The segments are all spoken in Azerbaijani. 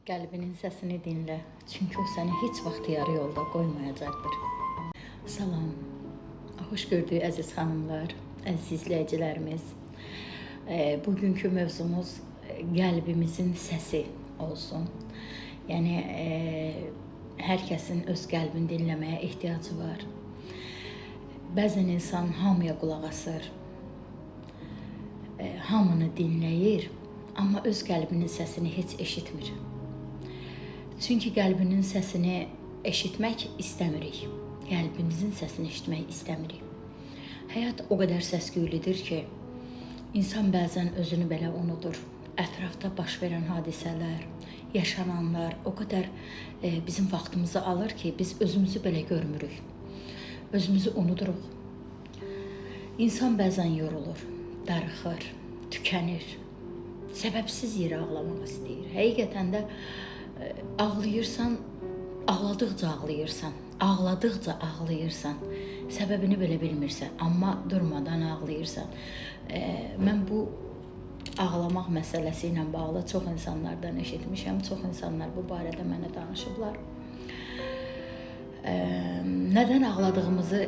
Qəlbinin səsini dinlə, çünki o səni heç vaxt yarı yolda qoymayacaqdır. Salam, xoş gördük əziz xanımlar, əziz izləyicilərimiz. Bugünkü mövzumuz qəlbimizin səsi olsun. Yəni, hər kəsin öz qəlbini dinləməyə ehtiyacı var. Bəzən insan hamıya qulaq asır, hamını dinləyir, amma öz qəlbinin səsini heç eşitmir. Çünki qəlbinin səsini eşitmək istəmirik. Qəlbimizin səsini eşitmək istəmirik. Həyat o qədər səs-küylüdür ki, insan bəzən özünü belə unudur. Ətrafda baş verən hadisələr, yaşananlar o qədər bizim vaxtımızı alır ki, biz özümüzü belə görmürük. Özümüzü unuduruq. İnsan bəzən yorulur, darıxır, tükənir. Səbəbsiz yerə ağlamaq istəyir. Həqiqətən də ağlayırsan, ağladıqca ağlayırsan, ağladıqca ağlayırsan, səbəbini belə bilmirsən, amma durmadan ağlayırsan. Mən bu ağlamaq məsələsi ilə bağlı çox insanlardan eşitmişəm, çox insanlar bu barədə mənə danışıblar. Nədən ağladığımızı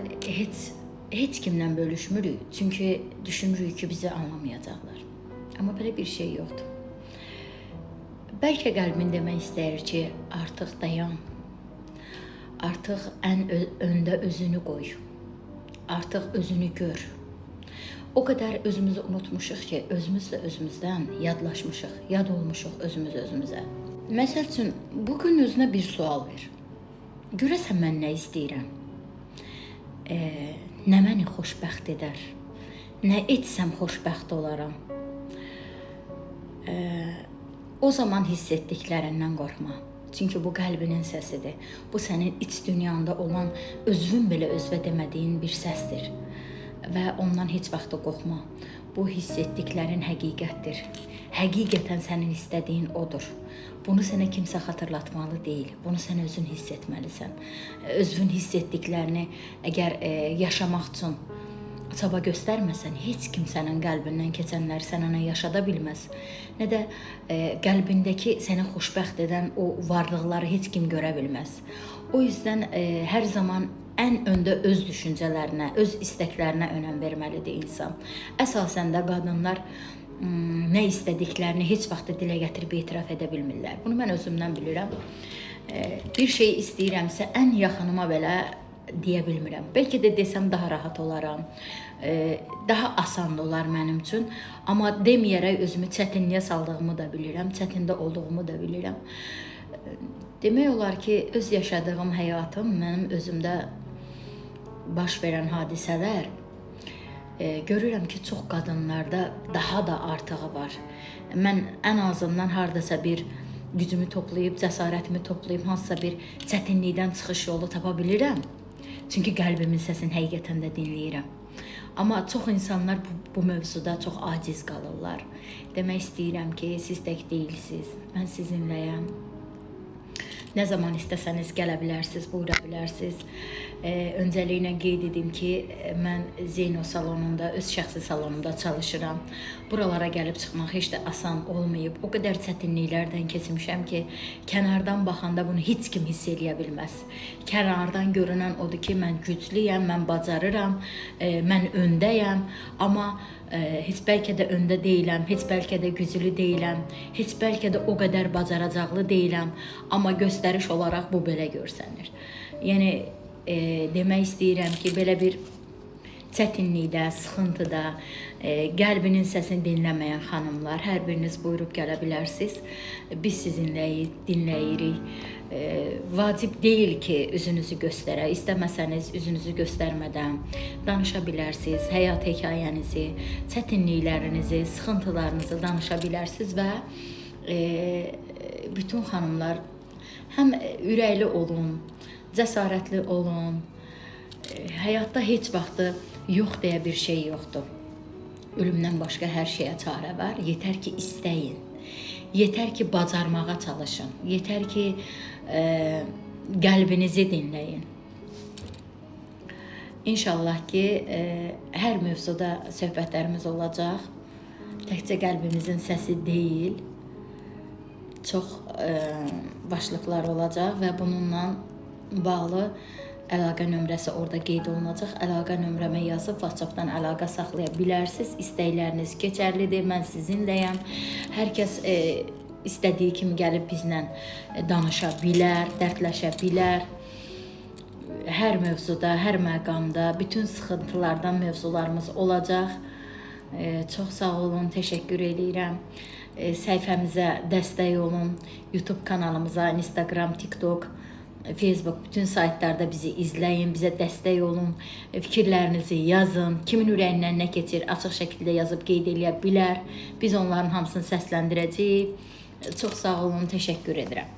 heç kimlə bölüşmürük, çünki düşünürük ki, bizi anlamayacaqlar. Amma belə bir şey yoxdur. Bəlkə qəlbin demək istəyir ki, artıq dayan, artıq ən öndə özünü qoy, artıq özünü gör. O qədər özümüzü unutmuşuq ki, özümüz də özümüzdən yadlaşmışıq, yad olmuşuq özümüz özümüzə. Məsəl üçün, bugün özünə bir sual ver. Görəsən mən nə istəyirəm? Nə məni xoşbəxt edər? Nə etsəm xoşbəxt olaram? O zaman hiss etdiklərindən qorxma. Çünki bu qəlbinin səsidir. Bu sənin iç dünyanda olan özün belə özvə demədiyin bir səsdir. Və ondan heç vaxt qorxma. Bu hiss etdiklərin həqiqətdir. Həqiqətən sənin istədiyin odur. Bunu sənə kimsə xatırlatmalı deyil. Bunu sən özün hiss etməlisən. Özün hiss etdiklərini əgər yaşamaq üçün çaba göstərməsən, heç kim sənin qəlbindən keçənləri sənə yaşada bilməz. Nə də qəlbindəki səni xoşbəxt edən o varlıqları heç kim görə bilməz. O yüzdən hər zaman ən öndə öz düşüncələrinə, öz istəklərinə önəm verməlidir insan. Əsasən də qadınlar nə istədiklərini heç vaxt dilə gətirib etiraf edə bilmirlər. Bunu mən özümdən bilirəm. Bir şey istəyirəmsə, ən yaxınıma belə deyə bilmirəm. Bəlkə də desəm daha rahat olaram, daha asan olar mənim üçün. Amma deməyərək özümü çətinliyə saldığımı da bilirəm, çətində olduğumu da bilirəm. Demək olar ki, öz yaşadığım həyatım, mənim özümdə baş verən hadisələr, görürəm ki, çox qadınlarda daha da artığı var. Mən ən azından hardasa bir gücümü toplayıb, cəsarətimi toplayıb, hansısa bir çətinlikdən çıxış yolu tapa bilirəm. Çünki qəlbimin səsini həqiqətən də dinləyirəm. Amma çox insanlar bu mövzuda çox aciz qalırlar. Demək istəyirəm ki, siz tək deyilsiniz, mən sizinləyəm. Nə zaman istəsəniz gələ bilərsiniz, buyura bilərsiniz. Öncəliklə qeyd edim ki, mən Zeyno salonunda, öz şəxsi salonumda çalışıram. Buralara gəlib çıxmaq heç də asan olmayıb. O qədər çətinliklərdən keçmişəm ki, kənardan baxanda bunu heç kim hiss eləyə bilməz. Kənardan görünən odur ki, mən güclüyəm, mən bacarıram, mən öndəyəm, amma heç bəlkə də öndə deyiləm, heç bəlkə də güclü deyiləm, heç bəlkə də o qədər bacaracaqlı deyiləm, amma göstəriş olaraq bu belə görsənir. Yəni, demək istəyirəm ki, belə bir çətinlikdə, sıxıntıda, qəlbinin səsini dinləməyən xanımlar, hər biriniz buyurub gələ bilərsiniz. Biz sizinlə dinləyirik. Vacib deyil ki, üzünüzü göstərək. İstəməsəniz üzünüzü göstərmədən danışa bilərsiniz. Həyat hekayənizi, çətinliklərinizi, sıxıntılarınızı danışa bilərsiniz və bütün xanımlar həm ürəkli olun, cəsarətli olun. Həyatda heç vaxtı yox deyə bir şey yoxdur. Ölümdən başqa hər şeyə çarə var. Yetər ki, istəyin. Yetər ki, bacarmağa çalışın. Yetər ki, qəlbinizi dinləyin. İnşallah ki, hər mövzuda söhbətlərimiz olacaq. Təkcə qəlbimizin səsi deyil, çox başlıqlar olacaq və bununla bağlı əlaqə nömrəsi orada qeyd olunacaq. Əlaqə nömrəmə yazıb WhatsApp-dan əlaqə saxlaya bilərsiniz. İstəkləriniz keçərlidir. Mən sizinləyəm. Hər kəs istədiyi kimi gəlib bizlə danışa bilər, dərdləşə bilər. Hər mövzuda, hər məqamda, bütün sıxıntılardan mövzularımız olacaq. Çox sağ olun, təşəkkür edirəm. Səhifəmizə dəstək olun. YouTube kanalımıza, Instagram, TikTok, Facebook, bütün saytlarda bizi izləyin, bizə dəstək olun. Fikirlərinizi yazın. Kimin ürəyindən nə keçir, açıq şəkildə yazıb qeyd eləyə bilər. Biz onların hamısını səsləndirəcəyik. Çox sağ olun, təşəkkür edirəm.